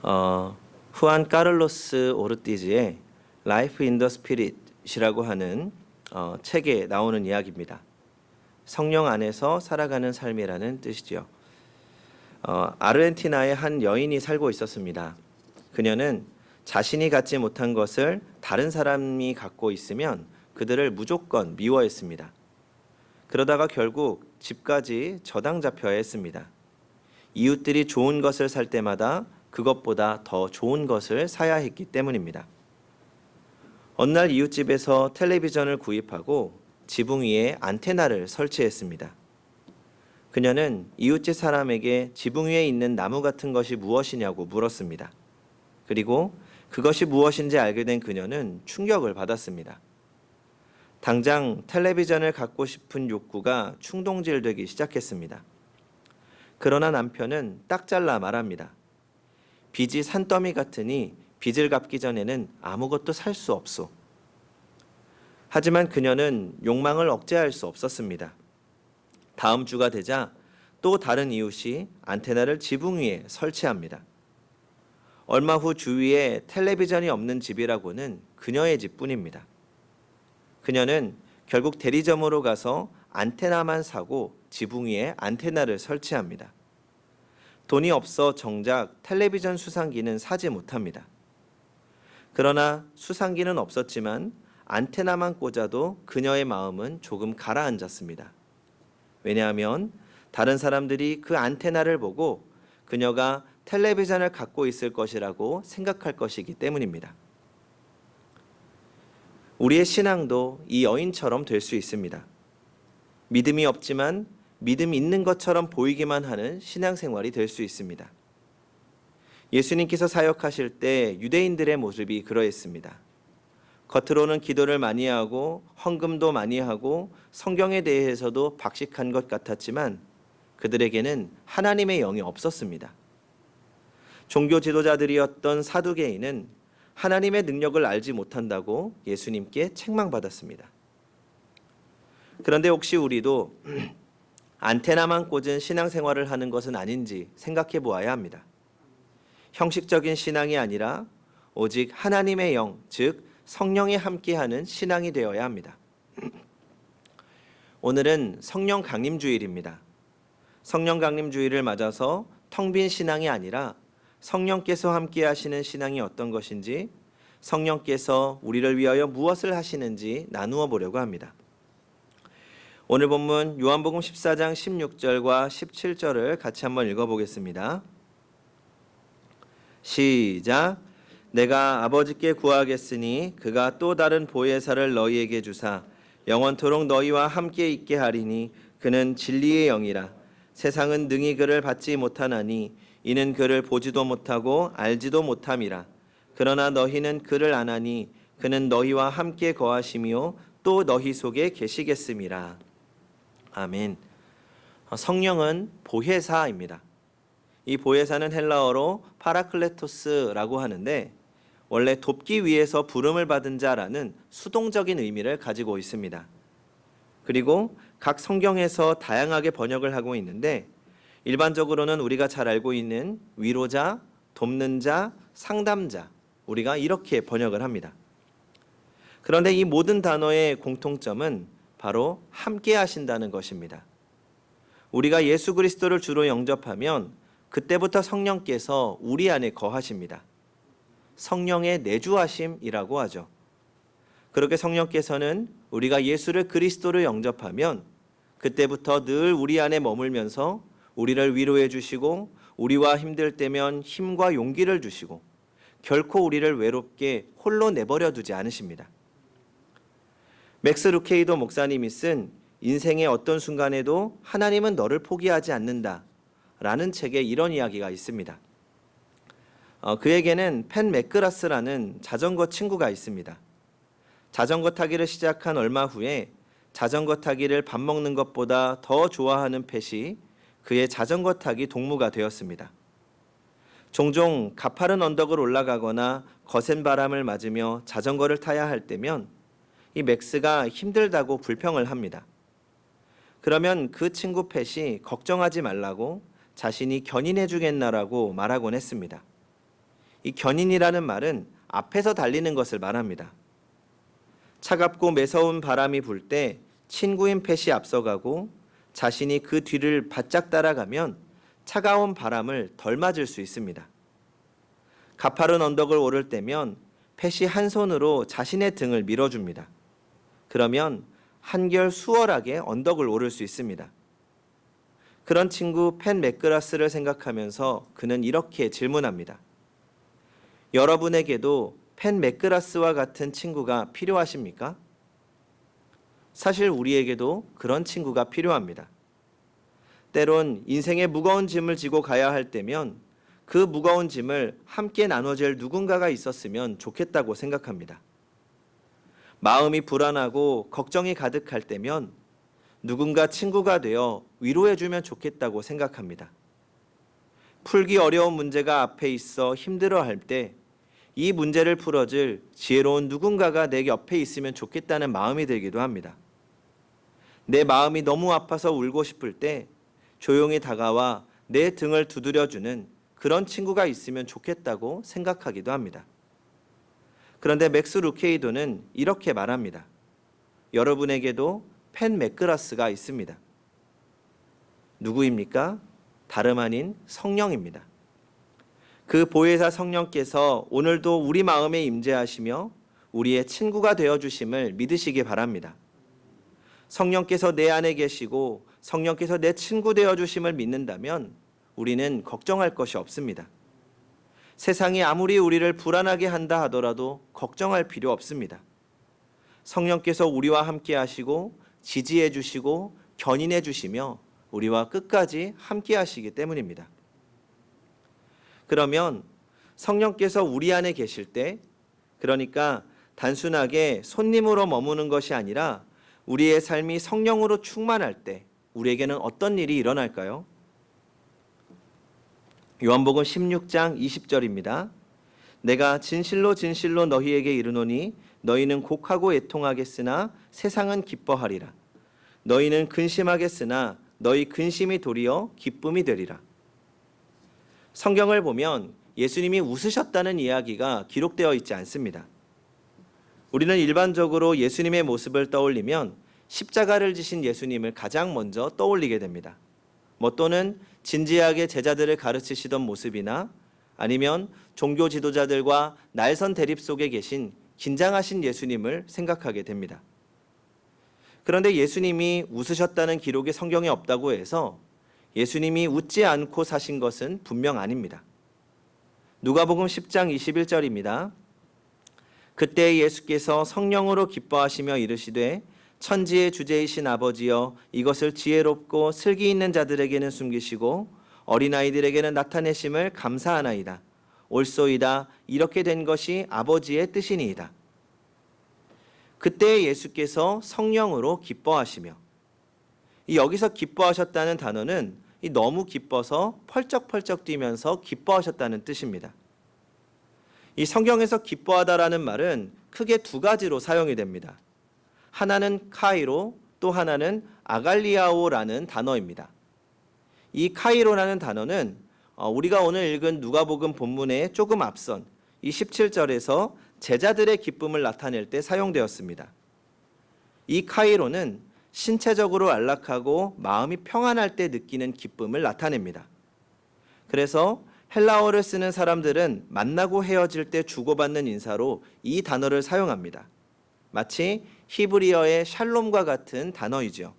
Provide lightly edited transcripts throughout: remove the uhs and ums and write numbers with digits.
후안 카를로스 오르티즈의 Life in the Spirit이라고 하는 책에 나오는 이야기입니다. 성령 안에서 살아가는 삶이라는 뜻이지요. 아르헨티나에 한 여인이 살고 있었습니다. 그녀는 자신이 갖지 못한 것을 다른 사람이 갖고 있으면 그들을 무조건 미워했습니다. 그러다가 결국 집까지 저당 잡혀야 했습니다. 이웃들이 좋은 것을 살 때마다 그것보다 더 좋은 것을 사야 했기 때문입니다. 어느 날 이웃집에서 텔레비전을 구입하고 지붕 위에 안테나를 설치했습니다. 그녀는 이웃집 사람에게 지붕 위에 있는 나무 같은 것이 무엇이냐고 물었습니다. 그리고 그것이 무엇인지 알게 된 그녀는 충격을 받았습니다. 당장 텔레비전을 갖고 싶은 욕구가 충동질되기 시작했습니다. 그러나 남편은 딱 잘라 말합니다. 빚이 산더미 같으니 빚을 갚기 전에는 아무것도 살 수 없소. 하지만 그녀는 욕망을 억제할 수 없었습니다. 다음 주가 되자 또 다른 이웃이 안테나를 지붕 위에 설치합니다. 얼마 후 주위에 텔레비전이 없는 집이라고는 그녀의 집뿐입니다. 그녀는 결국 대리점으로 가서 안테나만 사고 지붕 위에 안테나를 설치합니다. 돈이 없어 정작 텔레비전 수상기는 사지 못합니다. 그러나 수상기는 없었지만 안테나만 꽂아도 그녀의 마음은 조금 가라앉았습니다. 왜냐하면 다른 사람들이 그 안테나를 보고 그녀가 텔레비전을 갖고 있을 것이라고 생각할 것이기 때문입니다. 우리의 신앙도 이 여인처럼 될 수 있습니다. 믿음이 없지만 믿음 있는 것처럼 보이기만 하는 신앙생활이 될 수 있습니다. 예수님께서 사역하실 때 유대인들의 모습이 그러했습니다. 겉으로는 기도를 많이 하고 헌금도 많이 하고 성경에 대해서도 박식한 것 같았지만 그들에게는 하나님의 영이 없었습니다. 종교 지도자들이었던 사두개인은 하나님의 능력을 알지 못한다고 예수님께 책망받았습니다. 그런데 혹시 우리도 안테나만 꽂은 신앙생활을 하는 것은 아닌지 생각해 보아야 합니다. 형식적인 신앙이 아니라 오직 하나님의 영, 즉 성령이 함께하는 신앙이 되어야 합니다. 오늘은 성령 강림주일입니다. 성령 강림주일을 맞아서 텅 빈 신앙이 아니라 성령께서 함께 하시는 신앙이 어떤 것인지, 성령께서 우리를 위하여 무엇을 하시는지 나누어 보려고 합니다. 오늘 본문 요한복음 14장 16절과 17절을 같이 한번 읽어보겠습니다. 시작. 내가 아버지께 구하겠으니 그가 또 다른 보혜사를 너희에게 주사 영원토록 너희와 함께 있게 하리니 그는 진리의 영이라. 세상은 능히 그를 받지 못하나니 이는 그를 보지도 못하고 알지도 못함이라. 그러나 너희는 그를 아나니 그는 너희와 함께 거하시며 또 너희 속에 계시겠음이라. 아멘. 성령은 보혜사입니다. 이 보혜사는 헬라어로 파라클레토스라고 하는데 원래 돕기 위해서 부름을 받은 자라는 수동적인 의미를 가지고 있습니다. 그리고 각 성경에서 다양하게 번역을 하고 있는데 일반적으로는 우리가 잘 알고 있는 위로자, 돕는 자, 상담자, 우리가 이렇게 번역을 합니다. 그런데 이 모든 단어의 공통점은 바로 함께 하신다는 것입니다. 우리가 예수 그리스도를 주로 영접하면 그때부터 성령께서 우리 안에 거하십니다. 성령의 내주하심이라고 하죠. 그렇게 성령께서는 우리가 예수를 그리스도를 영접하면 그때부터 늘 우리 안에 머물면서 우리를 위로해 주시고 우리와 힘들 때면 힘과 용기를 주시고 결코 우리를 외롭게 홀로 내버려 두지 않으십니다. 맥스 루케이도 목사님이 쓴 인생의 어떤 순간에도 하나님은 너를 포기하지 않는다 라는 책에 이런 이야기가 있습니다. 그에게는 펜 맥그라스라는 자전거 친구가 있습니다. 자전거 타기를 시작한 얼마 후에 자전거 타기를 밥 먹는 것보다 더 좋아하는 펫이 그의 자전거 타기 동무가 되었습니다. 종종 가파른 언덕을 올라가거나 거센 바람을 맞으며 자전거를 타야 할 때면 이 맥스가 힘들다고 불평을 합니다. 그러면 그 친구 펫이 걱정하지 말라고 자신이 견인해 주겠나라고 말하곤 했습니다. 이 견인이라는 말은 앞에서 달리는 것을 말합니다. 차갑고 매서운 바람이 불 때 친구인 펫이 앞서가고 자신이 그 뒤를 바짝 따라가면 차가운 바람을 덜 맞을 수 있습니다. 가파른 언덕을 오를 때면 펫이 한 손으로 자신의 등을 밀어줍니다. 그러면 한결 수월하게 언덕을 오를 수 있습니다. 그런 친구 펫 맥그라스를 생각하면서 그는 이렇게 질문합니다. 여러분에게도 펫 맥그라스와 같은 친구가 필요하십니까? 사실 우리에게도 그런 친구가 필요합니다. 때론 인생의 무거운 짐을 지고 가야 할 때면 그 무거운 짐을 함께 나눠줄 누군가가 있었으면 좋겠다고 생각합니다. 마음이 불안하고 걱정이 가득할 때면 누군가 친구가 되어 위로해주면 좋겠다고 생각합니다. 풀기 어려운 문제가 앞에 있어 힘들어할 때 이 문제를 풀어줄 지혜로운 누군가가 내 옆에 있으면 좋겠다는 마음이 들기도 합니다. 내 마음이 너무 아파서 울고 싶을 때 조용히 다가와 내 등을 두드려주는 그런 친구가 있으면 좋겠다고 생각하기도 합니다. 그런데 맥스 루케이도는 이렇게 말합니다. 여러분에게도 펫 맥그라스가 있습니다. 누구입니까? 다름 아닌 성령입니다. 그 보혜사 성령께서 오늘도 우리 마음에 임재하시며 우리의 친구가 되어주심을 믿으시기 바랍니다. 성령께서 내 안에 계시고 성령께서 내 친구 되어주심을 믿는다면 우리는 걱정할 것이 없습니다. 세상이 아무리 우리를 불안하게 한다 하더라도 걱정할 필요 없습니다. 성령께서 우리와 함께 하시고 지지해 주시고 견인해 주시며 우리와 끝까지 함께 하시기 때문입니다. 그러면 성령께서 우리 안에 계실 때, 그러니까 단순하게 손님으로 머무는 것이 아니라 우리의 삶이 성령으로 충만할 때 우리에게는 어떤 일이 일어날까요? 요한복음 16장 20절입니다. 내가 진실로 진실로 너희에게 이르노니 너희는 곡하고 애통하겠으나 세상은 기뻐하리라. 너희는 근심하겠으나 너희 근심이 도리어 기쁨이 되리라. 성경을 보면 예수님이 웃으셨다는 이야기가 기록되어 있지 않습니다. 우리는 일반적으로 예수님의 모습을 떠올리면 십자가를 지신 예수님을 가장 먼저 떠올리게 됩니다. 또는 진지하게 제자들을 가르치시던 모습이나 아니면 종교 지도자들과 날선 대립 속에 계신 긴장하신 예수님을 생각하게 됩니다. 그런데 예수님이 웃으셨다는 기록이 성경에 없다고 해서 예수님이 웃지 않고 사신 것은 분명 아닙니다. 누가복음 10장 21절입니다. 그때 예수께서 성령으로 기뻐하시며 이르시되 천지의 주제이신 아버지여 이것을 지혜롭고 슬기 있는 자들에게는 숨기시고 어린아이들에게는 나타내심을 감사하나이다. 옳소이다. 이렇게 된 것이 아버지의 뜻이니이다. 그때 예수께서 성령으로 기뻐하시며, 여기서 기뻐하셨다는 단어는 너무 기뻐서 펄쩍펄쩍 뛰면서 기뻐하셨다는 뜻입니다. 이 성경에서 기뻐하다라는 말은 크게 두 가지로 사용이 됩니다. 하나는 카이로, 또 하나는 아갈리아오라는 단어입니다. 이 카이로라는 단어는 우리가 오늘 읽은 누가복음 본문에 조금 앞선 이 17절에서 제자들의 기쁨을 나타낼 때 사용되었습니다. 이 카이로는 신체적으로 안락하고 마음이 평안할 때 느끼는 기쁨을 나타냅니다. 그래서 헬라어를 쓰는 사람들은 만나고 헤어질 때 주고받는 인사로 이 단어를 사용합니다. 마치 히브리어의 샬롬과 같은 단어이죠.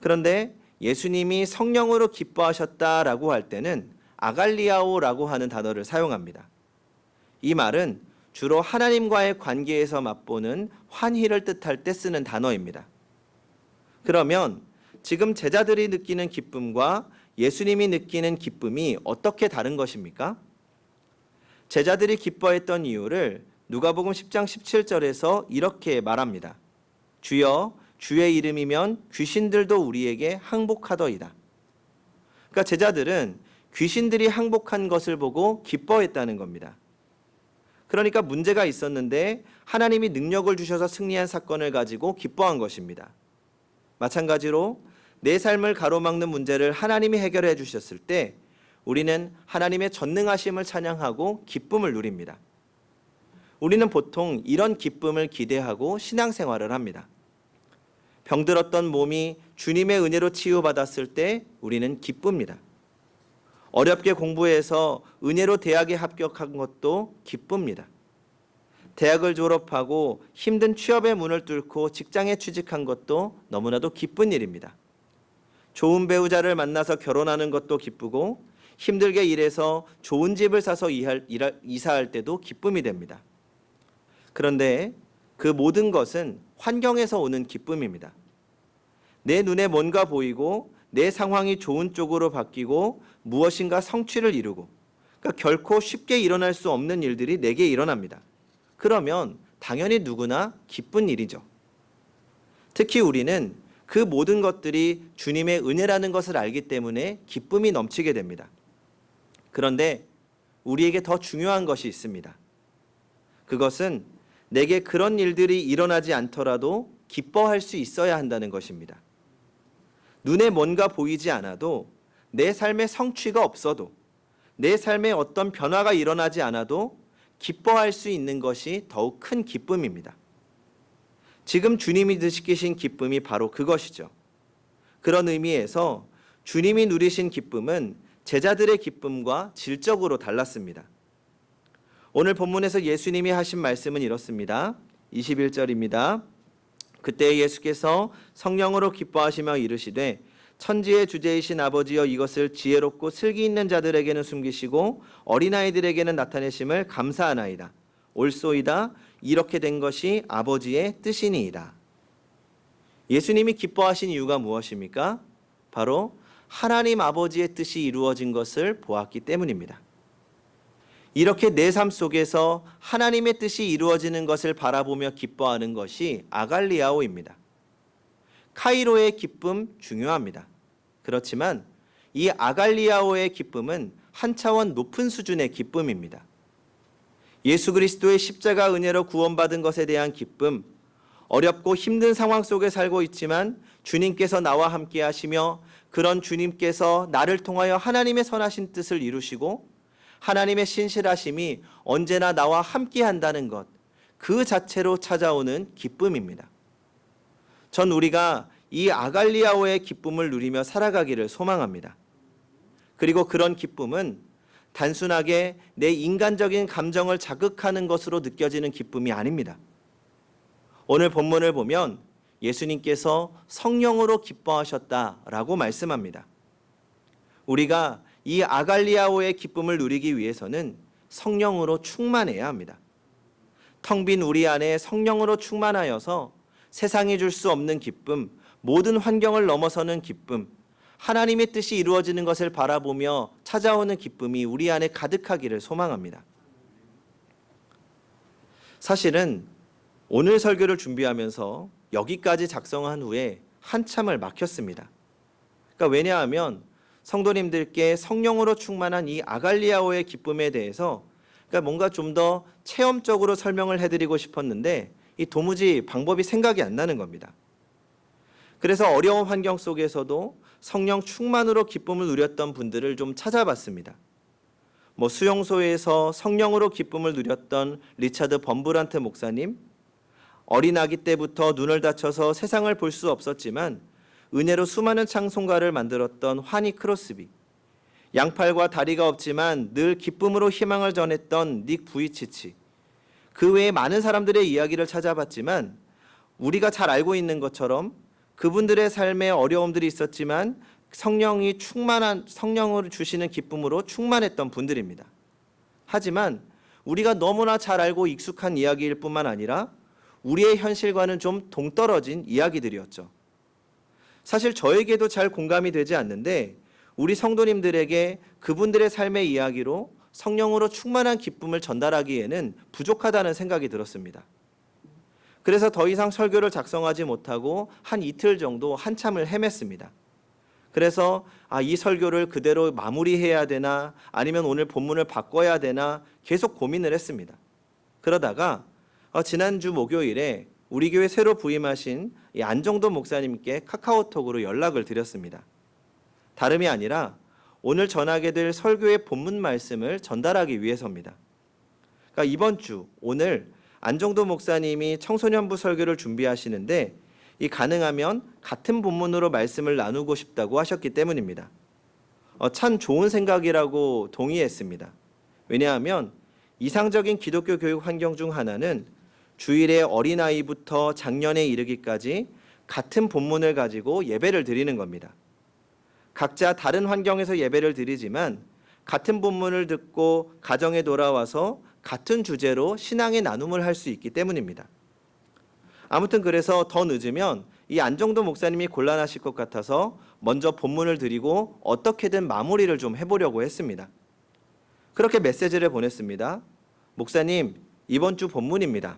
그런데 예수님이 성령으로 기뻐하셨다라고 할 때는 아갈리아오라고 하는 단어를 사용합니다. 이 말은 주로 하나님과의 관계에서 맛보는 환희를 뜻할 때 쓰는 단어입니다. 그러면 지금 제자들이 느끼는 기쁨과 예수님이 느끼는 기쁨이 어떻게 다른 것입니까? 제자들이 기뻐했던 이유를 누가복음 10장 17절에서 이렇게 말합니다. 주여 주의 이름이면 귀신들도 우리에게 항복하더이다. 그러니까 제자들은 귀신들이 항복한 것을 보고 기뻐했다는 겁니다. 그러니까 문제가 있었는데 하나님이 능력을 주셔서 승리한 사건을 가지고 기뻐한 것입니다. 마찬가지로 내 삶을 가로막는 문제를 하나님이 해결해 주셨을 때 우리는 하나님의 전능하심을 찬양하고 기쁨을 누립니다. 우리는 보통 이런 기쁨을 기대하고 신앙생활을 합니다. 병들었던 몸이 주님의 은혜로 치유받았을 때 우리는 기쁩니다. 어렵게 공부해서 은혜로 대학에 합격한 것도 기쁩니다. 대학을 졸업하고 힘든 취업의 문을 뚫고 직장에 취직한 것도 너무나도 기쁜 일입니다. 좋은 배우자를 만나서 결혼하는 것도 기쁘고 힘들게 일해서 좋은 집을 사서 이사할 때도 기쁨이 됩니다. 그런데 그 모든 것은 환경에서 오는 기쁨입니다. 내 눈에 뭔가 보이고 내 상황이 좋은 쪽으로 바뀌고 무엇인가 성취를 이루고, 그러니까 결코 쉽게 일어날 수 없는 일들이 내게 일어납니다. 그러면 당연히 누구나 기쁜 일이죠. 특히 우리는 그 모든 것들이 주님의 은혜라는 것을 알기 때문에 기쁨이 넘치게 됩니다. 그런데 우리에게 더 중요한 것이 있습니다. 그것은 내게 그런 일들이 일어나지 않더라도 기뻐할 수 있어야 한다는 것입니다. 눈에 뭔가 보이지 않아도, 내 삶에 성취가 없어도, 내 삶에 어떤 변화가 일어나지 않아도 기뻐할 수 있는 것이 더욱 큰 기쁨입니다. 지금 주님이 느끼신 기쁨이 바로 그것이죠. 그런 의미에서 주님이 누리신 기쁨은 제자들의 기쁨과 질적으로 달랐습니다. 오늘 본문에서 예수님이 하신 말씀은 이렇습니다. 21절입니다. 그때 예수께서 성령으로 기뻐하시며 이르시되 천지의 주제이신 아버지여, 이것을 지혜롭고 슬기 있는 자들에게는 숨기시고 어린아이들에게는 나타내심을 감사하나이다. 옳소이다. 이렇게 된 것이 아버지의 뜻이니이다. 예수님이 기뻐하신 이유가 무엇입니까? 바로 하나님 아버지의 뜻이 이루어진 것을 보았기 때문입니다. 이렇게 내 삶 속에서 하나님의 뜻이 이루어지는 것을 바라보며 기뻐하는 것이 아갈리아오입니다. 카이로의 기쁨 중요합니다. 그렇지만 이 아갈리아오의 기쁨은 한 차원 높은 수준의 기쁨입니다. 예수 그리스도의 십자가 은혜로 구원받은 것에 대한 기쁨, 어렵고 힘든 상황 속에 살고 있지만 주님께서 나와 함께 하시며 그런 주님께서 나를 통하여 하나님의 선하신 뜻을 이루시고 하나님의 신실하심이 언제나 나와 함께 한다는 것, 그 자체로 찾아오는 기쁨입니다. 전 우리가 이 아갈리아오의 기쁨을 누리며 살아가기를 소망합니다. 그리고 그런 기쁨은 단순하게 내 인간적인 감정을 자극하는 것으로 느껴지는 기쁨이 아닙니다. 오늘 본문을 보면 예수님께서 성령으로 기뻐하셨다라고 말씀합니다. 우리가 이 아갈리아오의 기쁨을 누리기 위해서는 성령으로 충만해야 합니다. 텅 빈 우리 안에 성령으로 충만하여서 세상이 줄 수 없는 기쁨, 모든 환경을 넘어서는 기쁨, 하나님의 뜻이 이루어지는 것을 바라보며 찾아오는 기쁨이 우리 안에 가득하기를 소망합니다. 사실은 오늘 설교를 준비하면서 여기까지 작성한 후에 한참을 막혔습니다. 그러니까 왜냐하면 성도님들께 성령으로 충만한 이 아갈리아오의 기쁨에 대해서 뭔가 좀 더 체험적으로 설명을 해드리고 싶었는데 이 도무지 방법이 생각이 안 나는 겁니다. 그래서 어려운 환경 속에서도 성령 충만으로 기쁨을 누렸던 분들을 좀 찾아봤습니다. 수용소에서 성령으로 기쁨을 누렸던 리차드 범브란트 목사님, 어린아기 때부터 눈을 다쳐서 세상을 볼 수 없었지만 은혜로 수많은 찬송가를 만들었던 화니 크로스비, 양팔과 다리가 없지만 늘 기쁨으로 희망을 전했던 닉 부이치치, 그 외에 많은 사람들의 이야기를 찾아봤지만 우리가 잘 알고 있는 것처럼 그분들의 삶에 어려움들이 있었지만 성령을 주시는 기쁨으로 충만했던 분들입니다. 하지만 우리가 너무나 잘 알고 익숙한 이야기일 뿐만 아니라 우리의 현실과는 좀 동떨어진 이야기들이었죠. 사실 저에게도 잘 공감이 되지 않는데 우리 성도님들에게 그분들의 삶의 이야기로 성령으로 충만한 기쁨을 전달하기에는 부족하다는 생각이 들었습니다. 그래서 더 이상 설교를 작성하지 못하고 한 이틀 정도 한참을 헤맸습니다. 그래서 이 설교를 그대로 마무리해야 되나 아니면 오늘 본문을 바꿔야 되나 계속 고민을 했습니다. 그러다가 지난주 목요일에 우리 교회 새로 부임하신 이 안정돈 목사님께 카카오톡으로 연락을 드렸습니다. 다름이 아니라 오늘 전하게 될 설교의 본문 말씀을 전달하기 위해서입니다. 그러니까 이번 주 오늘 안정도 목사님이 청소년부 설교를 준비하시는데 이 가능하면 같은 본문으로 말씀을 나누고 싶다고 하셨기 때문입니다. 참 좋은 생각이라고 동의했습니다. 왜냐하면 이상적인 기독교 교육 환경 중 하나는 주일에 어린아이부터 장년에 이르기까지 같은 본문을 가지고 예배를 드리는 겁니다. 각자 다른 환경에서 예배를 드리지만 같은 본문을 듣고 가정에 돌아와서 같은 주제로 신앙의 나눔을 할 수 있기 때문입니다. 아무튼 그래서 더 늦으면 이 안정도 목사님이 곤란하실 것 같아서 먼저 본문을 드리고 어떻게든 마무리를 좀 해보려고 했습니다. 그렇게 메시지를 보냈습니다. 목사님, 이번 주 본문입니다.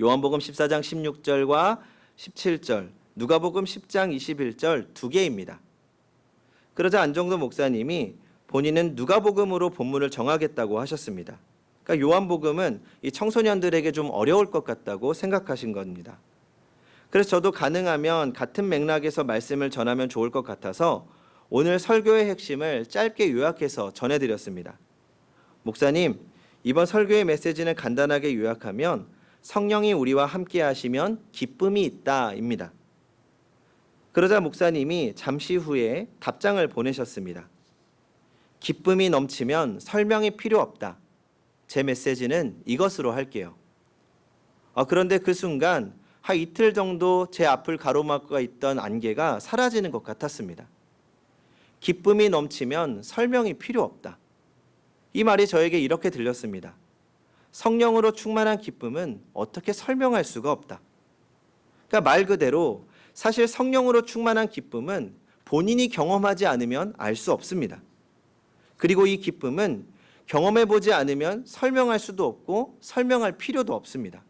요한복음 14장 16절과 17절, 누가복음 10장 21절 두 개입니다. 그러자 안정도 목사님이 본인은 누가복음으로 본문을 정하겠다고 하셨습니다. 그러니까 요한복음은 이 청소년들에게 좀 어려울 것 같다고 생각하신 겁니다. 그래서 저도 가능하면 같은 맥락에서 말씀을 전하면 좋을 것 같아서 오늘 설교의 핵심을 짧게 요약해서 전해드렸습니다. 목사님, 이번 설교의 메시지는 간단하게 요약하면 성령이 우리와 함께 하시면 기쁨이 있다입니다. 그러자 목사님이 잠시 후에 답장을 보내셨습니다. 기쁨이 넘치면 설명이 필요 없다. 제 메시지는 이것으로 할게요. 그런데 그 순간 한 이틀 정도 제 앞을 가로막고 있던 안개가 사라지는 것 같았습니다. 기쁨이 넘치면 설명이 필요 없다. 이 말이 저에게 이렇게 들렸습니다. 성령으로 충만한 기쁨은 어떻게 설명할 수가 없다. 그러니까 말 그대로 사실 성령으로 충만한 기쁨은 본인이 경험하지 않으면 알 수 없습니다. 그리고 이 기쁨은 경험해보지 않으면 설명할 수도 없고 설명할 필요도 없습니다.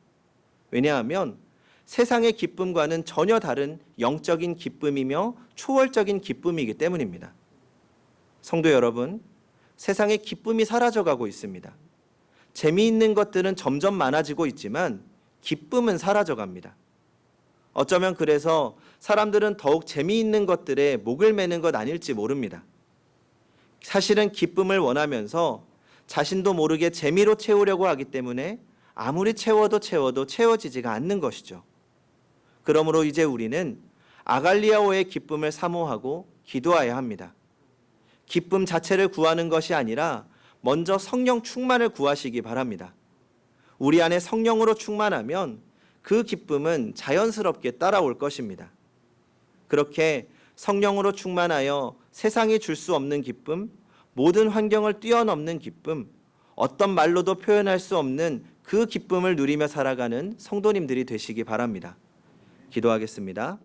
왜냐하면 세상의 기쁨과는 전혀 다른 영적인 기쁨이며 초월적인 기쁨이기 때문입니다. 성도 여러분, 세상의 기쁨이 사라져가고 있습니다. 재미있는 것들은 점점 많아지고 있지만 기쁨은 사라져갑니다. 어쩌면 그래서 사람들은 더욱 재미있는 것들에 목을 매는 것 아닐지 모릅니다. 사실은 기쁨을 원하면서 자신도 모르게 재미로 채우려고 하기 때문에 아무리 채워도 채워지지가 않는 것이죠. 그러므로 이제 우리는 아갈리아오의 기쁨을 사모하고 기도해야 합니다. 기쁨 자체를 구하는 것이 아니라 먼저 성령 충만을 구하시기 바랍니다. 우리 안에 성령으로 충만하면 그 기쁨은 자연스럽게 따라올 것입니다. 그렇게 성령으로 충만하여 세상이 줄 수 없는 기쁨, 모든 환경을 뛰어넘는 기쁨, 어떤 말로도 표현할 수 없는 그 기쁨을 누리며 살아가는 성도님들이 되시기 바랍니다. 기도하겠습니다.